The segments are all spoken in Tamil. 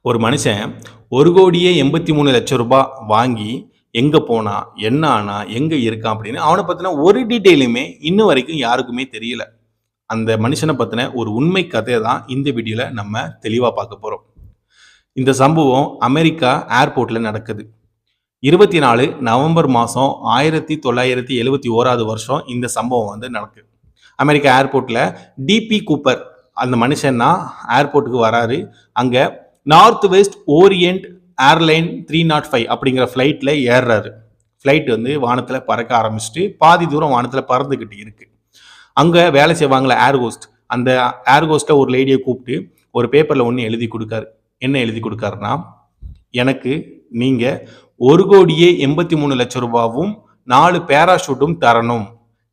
ஒரு மனுஷன் 1,83,00,000 வாங்கி எங்க போனான், என்ன ஆனா, எங்க இருக்கான் அப்படின்னு அவனை பத்தின ஒரு டீட்டெயிலுமே இன்ன வரைக்கும் யாருக்குமே தெரியல. அந்த மனுஷனை பத்தின ஒரு உண்மை கதையை தான் இந்த வீடியோல நம்ம தெளிவா பார்க்க போறோம். இந்த சம்பவம் அமெரிக்கா ஏர்போர்ட்ல நடக்குது. 24 நவம்பர் மாதம் 1971 வருஷம் இந்த சம்பவம் நடக்குது. அமெரிக்கா ஏர்போர்ட்ல டிபி கூப்பர் அந்த மனுஷன் தான் ஏர்போர்ட்டுக்கு வராரு. அங்க நார்த் வெஸ்ட் ஓரியன்ட் ஏர்லைன் 305 அப்படிங்கிற ஃப்ளைட்டில் ஏறுறாரு. ஃப்ளைட் வானத்தில் பறக்க ஆரம்பிச்சுட்டு பாதி தூரம் வானத்தில் பறந்துக்கிட்டு இருக்கு. அங்கே வேலை செய்வாங்களே ஏர்ஹோஸ்ட், அந்த ஏர்ஹோஸ்ட்டை ஒரு லேடியை கூப்பிட்டு ஒரு பேப்பரில் ஒன்று எழுதி கொடுக்காரு. என்ன எழுதி கொடுக்காருன்னா, எனக்கு நீங்கள் 1,83,00,000 4 பேராஷூட்டும் தரணும்.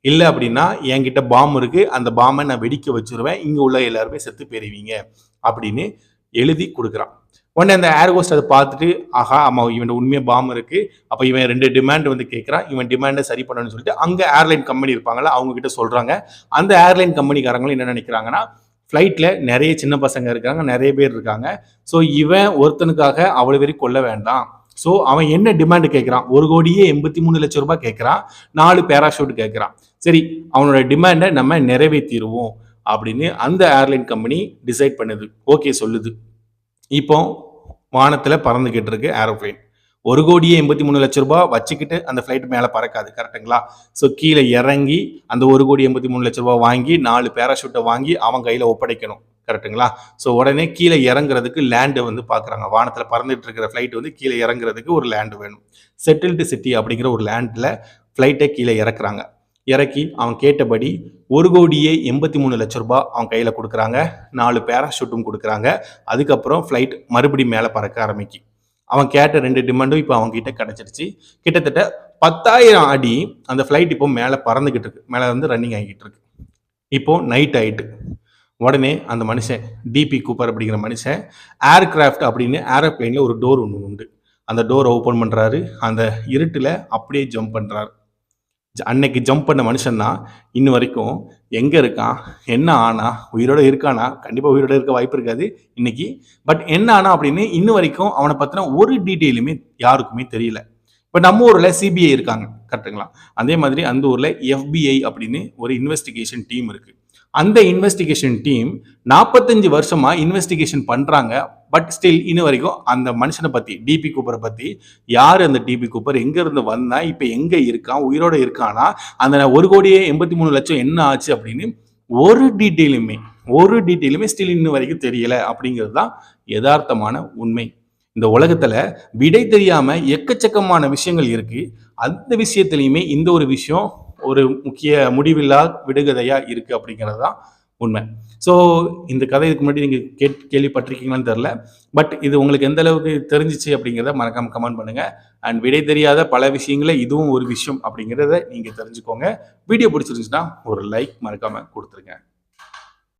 இல்லை அப்படின்னா என்கிட்ட பாம்பு இருக்கு, அந்த பாம்பை நான் வெடிக்க வச்சிருவேன், இங்கே உள்ள எல்லாருமே செத்து போயிருவீங்க அப்படின்னு எழுதி கொடுக்குறான். உடனே அந்த ஏர்ஹோஸ்ட் அதை பார்த்துட்டு, ஆஹா ஆமா இவன் உண்மையாக பாம்பு இருக்கு, அப்போ இவன் 2 டிமாண்ட் கேட்குறான், இவன் டிமாண்டை சரி பண்ணணும்னு சொல்லிட்டு அங்கே ஏர்லைன் கம்பெனி இருப்பாங்கல்ல அவங்க கிட்ட சொல்றாங்க. அந்த ஏர்லைன் கம்பெனிக்காரங்களும் என்ன நினைக்கிறாங்கன்னா, ஃப்ளைட்ல நிறைய சின்ன பசங்க இருக்காங்க, நிறைய பேர் இருக்காங்க, ஸோ இவன் ஒருத்தனுக்காக அவ்வளோ பேர் கொல்ல வேண்டாம். ஸோ அவன் என்ன டிமாண்ட் கேட்குறான், 1,83,00,000 கேட்குறான், 4 பேராஷூட் கேட்குறான். சரி அவனோட டிமாண்டை நம்ம நிறைவேற்றிடுவோம் அப்படின்னு அந்த ஏர்லைன் கம்பெனி டிசைட் பண்ணுது, ஓகே சொல்லுது. இப்போ வானத்தில் பறந்துகிட்டு இருக்கு ஏரோப்ளைன். 1,83,00,000 வச்சுக்கிட்டு அந்த ஃப்ளைட் மேலே பறக்காது, கரெக்டுங்களா? ஸோ கீழே இறங்கி அந்த 1,83,00,000 வாங்கி 4 பேராஷூட்டை வாங்கி அவன் கையில் ஒப்படைக்கணும், கரெக்டுங்களா? ஸோ உடனே கீழே இறங்குறதுக்கு லேண்டு பார்க்குறாங்க. வானத்தில் பறந்துட்டு இருக்கிற ஃப்ளைட் கீழே இறங்குறதுக்கு ஒரு லேண்டு வேணும். செட்டில்டு சிட்டி அப்படிங்கிற ஒரு லேண்டில் ஃப்ளைட்டை கீழே இறக்குறாங்க. இறக்கி அவன் கேட்டபடி 1,83,00,000 அவன் கையில் கொடுக்குறாங்க, 4 பேராஷூட்டும் கொடுக்குறாங்க. அதுக்கப்புறம் ஃப்ளைட் மறுபடியும் மேலே பறக்க ஆரம்பிக்கு. அவன் கேட்ட 2 டிமாண்டும் இப்போ அவங்க கிட்ட கிடைச்சிருச்சு. கிட்டத்தட்ட 10,000 அடி அந்த ஃப்ளைட் இப்போ மேலே பறந்துகிட்டு இருக்கு, மேலே ரன்னிங் ஆகிட்டு இருக்கு. இப்போ நைட் ஆயிட்டு. உடனே அந்த மனுஷன் டிபி கூப்பர் அப்படிங்கிற மனுஷன் ஏர்கிராஃப்ட் அப்படின்னு ஏரோப்ளைனில் ஒரு டோர் ஒன்று உண்டு, அந்த டோரை ஓப்பன் பண்ணுறாரு. அந்த இருட்டில் அப்படியே ஜம்ப் பண்ணுறாரு. அன்னைக்கு ஜம்ப் பண்ண மனுஷன் தான் இன்னும் வரைக்கும் எங்கே இருக்கான், என்ன ஆனா, உயிரோட இருக்கானா? கண்டிப்பாக உயிரோட இருக்க வாய்ப்பு இருக்காது இன்னைக்கு. பட் என்ன ஆனா அப்படின்னு இன்னும் வரைக்கும் அவனை பற்றின ஒரு டீட்டெயிலுமே யாருக்குமே தெரியல. இப்போ நம்ம ஊரில் சிபிஐ இருக்காங்க, கரெக்டுங்களா? அதே மாதிரி அந்த ஊரில் FBI அப்படின்னு ஒரு இன்வெஸ்டிகேஷன் டீம் இருக்கு. அந்த இன்வெஸ்டிகேஷன் டீம் 45 வருஷமா இன்வெஸ்டிகேஷன் பண்றாங்க. பட் ஸ்டில் இன்னும் வரைக்கும் அந்த மனுஷனை பத்தி, டிபி கூப்பரை பத்தி, யாரு அந்த டிபி கூப்பர், எங்க இருந்து வந்தா, இப்ப எங்க இருக்கான், உயிரோட இருக்கானா, அந்த 1,83,00,000 என்ன ஆச்சு அப்படின்னு ஒரு டீட்டெயிலுமே ஸ்டில் இன்னும் வரைக்கும் தெரியல அப்படிங்கிறது தான் யதார்த்தமான உண்மை. இந்த உலகத்துல விடை தெரியாம எக்கச்சக்கமான விஷயங்கள் இருக்கு. அந்த விஷயத்திலையுமே இந்த ஒரு விஷயம் ஒரு முக்கிய முடிவில்லா விடுகதையா இருக்கு அப்படிங்கிறது தான் உண்மை. ஸோ இந்த கதை இதுக்கு முன்னாடி நீங்க கேள்விப்பட்டிருக்கீங்களான்னு தெரியல. பட் இது உங்களுக்கு எந்த அளவுக்கு தெரிஞ்சிச்சு அப்படிங்கிறத மறக்காம கமெண்ட் பண்ணுங்க. அண்ட் விடை தெரியாத பல விஷயங்கள இதுவும் ஒரு விஷயம் அப்படிங்கிறத நீங்க தெரிஞ்சுக்கோங்க. வீடியோ பிடிச்சிருந்துச்சுன்னா ஒரு லைக் மறக்காம கொடுத்துருங்க.